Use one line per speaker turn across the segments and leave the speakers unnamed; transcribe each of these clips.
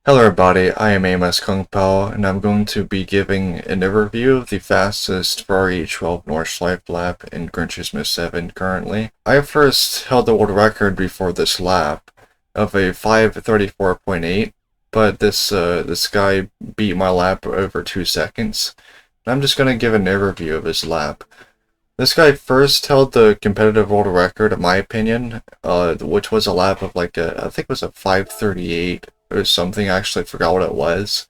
Hello everybody, I am Amos Kung Pao, and I'm going to be giving an overview of the fastest Ferrari 12 Nordschleife lap in Gran Turismo 7 currently. I first held the world record before this lap of a 5:34.8, but this guy beat my lap over 2 seconds. I'm just going to give an overview of his lap. This guy first held the competitive world record, in my opinion, which was a lap of I think it was a 5:38 or something. I actually forgot what it was.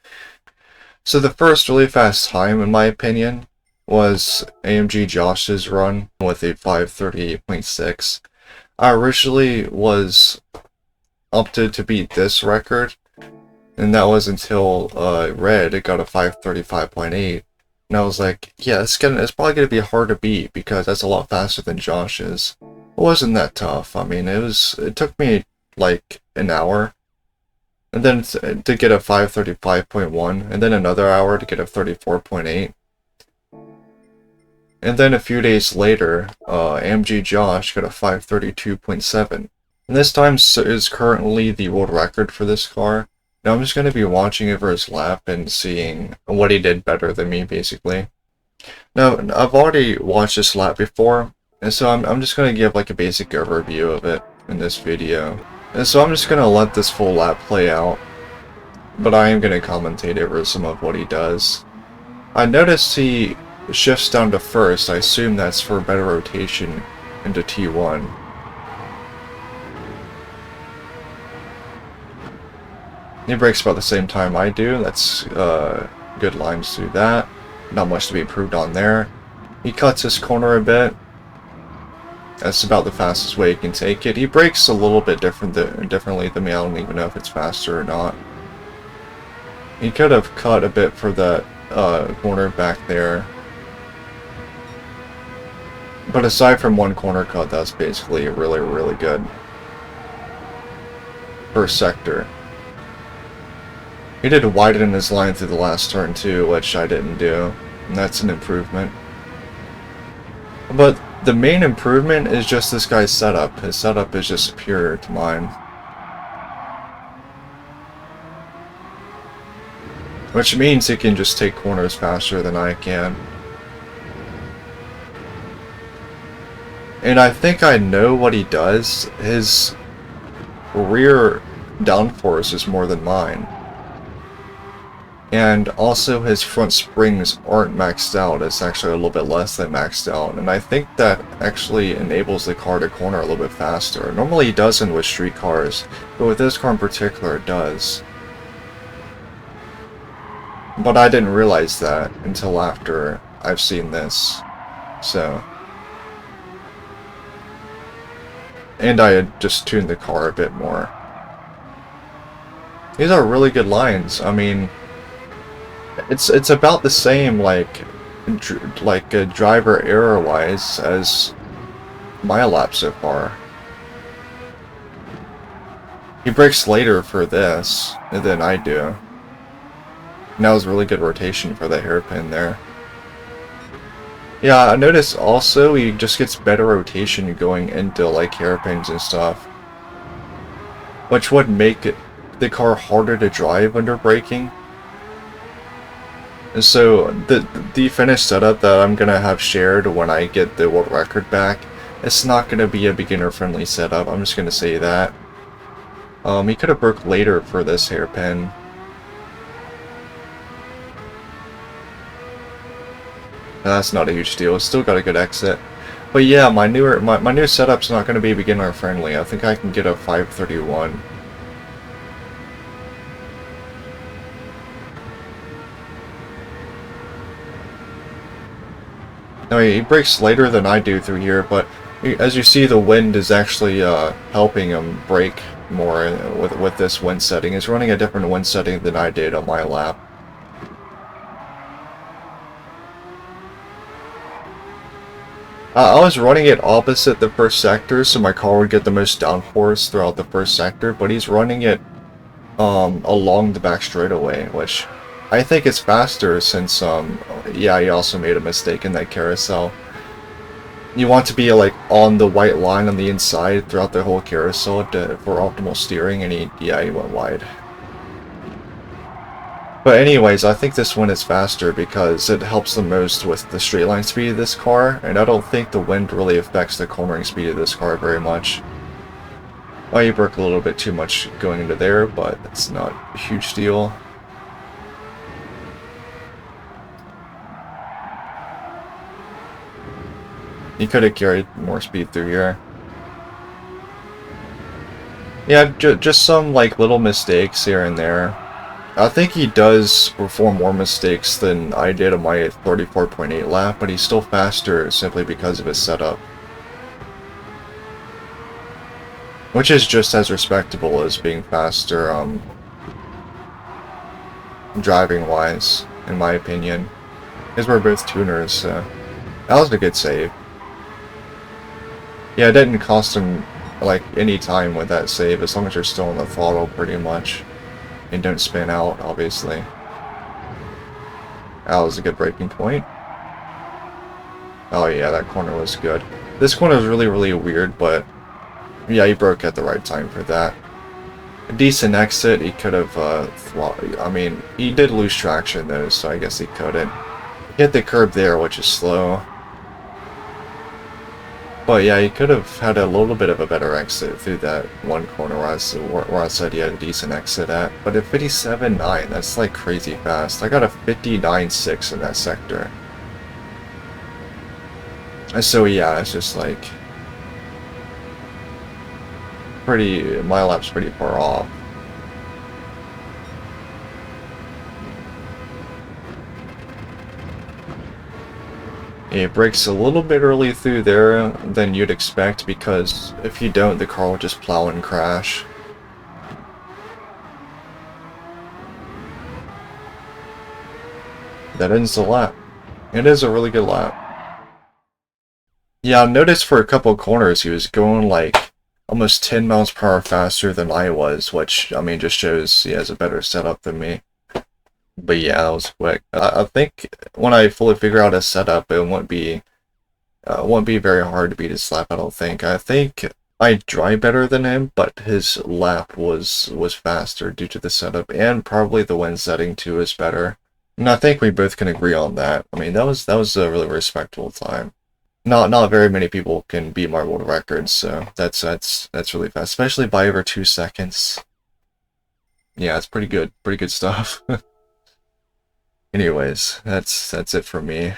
So the first really fast time, in my opinion, was AMG Josh's run with a 5:38.6. I originally was opted to beat this record, and that was until Red got a 5:35.8. And I was like, yeah, it's probably gonna be hard to beat because that's a lot faster than Josh's. It wasn't that tough. I mean, it took me like an hour, and then to get a 5:35.1, and then another hour to get a 34.8. And then a few days later, AMG Josh got a 5:32.7. And this time is currently the world record for this car. Now I'm just going to be watching over his lap and seeing what he did better than me, basically. Now, I've already watched this lap before, and so I'm just going to give like a basic overview of it in this video. And so I'm just going to let this full lap play out, but I am going to commentate over some of what he does. I noticed he shifts down to first. I assume that's for better rotation into T1. He brakes about the same time I do. That's good lines through that. Not much to be improved on there. He cuts his corner a bit. That's about the fastest way he can take it. He brakes a little bit differently than me. I don't even know if it's faster or not. He could have cut a bit for that corner back there. But aside from one corner cut, that's basically really, really good. First sector. He did widen his line through the last turn too, which I didn't do, and that's an improvement. But the main improvement is just this guy's setup. His setup is just superior to mine. Which means he can just take corners faster than I can. And I think I know what he does. His rear downforce is more than mine. And also his front springs aren't maxed out. It's actually a little bit less than maxed out. And I think that actually enables the car to corner a little bit faster. Normally it doesn't with street cars, but with this car in particular it does. But I didn't realize that until after I've seen this. So. And I had just tuned the car a bit more. These are really good lines. I mean, it's about the same driver error wise as my lap so far. He brakes later for this than I do. And that was really good rotation for the hairpin there. Yeah, I noticed also he just gets better rotation going into like hairpins and stuff, which would make the car harder to drive under braking. And so the finished setup that I'm gonna have shared when I get the world record back, it's not gonna be a beginner friendly setup. I'm just gonna say that. He could have broke later for this hairpin. That's not a huge deal. It's still got a good exit. But yeah, my new setup's not gonna be beginner friendly. I think I can get a 531. Now he brakes later than I do through here, but as you see, the wind is actually helping him brake more with this wind setting. He's running a different wind setting than I did on my lap. I was running it opposite the first sector, so my car would get the most downforce throughout the first sector, but he's running it along the back straightaway, which I think is faster since, yeah, he also made a mistake in that carousel. You want to be like on the white line on the inside throughout the whole carousel for optimal steering, and he went wide. But anyways, I think this one is faster because it helps the most with the straight line speed of this car, and I don't think the wind really affects the cornering speed of this car very much. Oh, you broke a little bit too much going into there, but it's not a huge deal. You could have carried more speed through here. Yeah, just some like little mistakes here and there. I think he does perform more mistakes than I did on my 34.8 lap, but he's still faster simply because of his setup. Which is just as respectable as being faster, driving-wise, in my opinion. Because we're both tuners, so that was a good save. Yeah, it didn't cost him, like, any time with that save, as long as you're still on the throttle, pretty much. And don't spin out, obviously. That was a good braking point. Oh yeah, that corner was good. This corner was really, really weird, but yeah, he broke at the right time for that. A decent exit, he could have, I mean, he did lose traction though, so I guess he couldn't. Hit the curb there, which is slow. But yeah, he could have had a little bit of a better exit through that one corner where I said he had a decent exit at. But at 57.9, that's like crazy fast. I got a 59.6 in that sector. And so yeah, it's just like my lap's pretty far off. It breaks a little bit early through there than you'd expect, because if you don't, the car will just plow and crash. That ends the lap. It is a really good lap. Yeah, I noticed for a couple of corners he was going like almost 10 miles per hour faster than I was, which, I mean, just shows he has a better setup than me. But yeah, that was quick. I think when I fully figure out his setup, it won't be very hard to beat his lap, I don't think. I think I drive better than him, but his lap was faster due to the setup, and probably the wind setting too is better. And I think we both can agree on that. I mean, that was a really respectable time. Not very many people can beat my world record, so that's really fast, especially by over 2 seconds. Yeah, it's pretty good stuff. Anyways, that's it for me.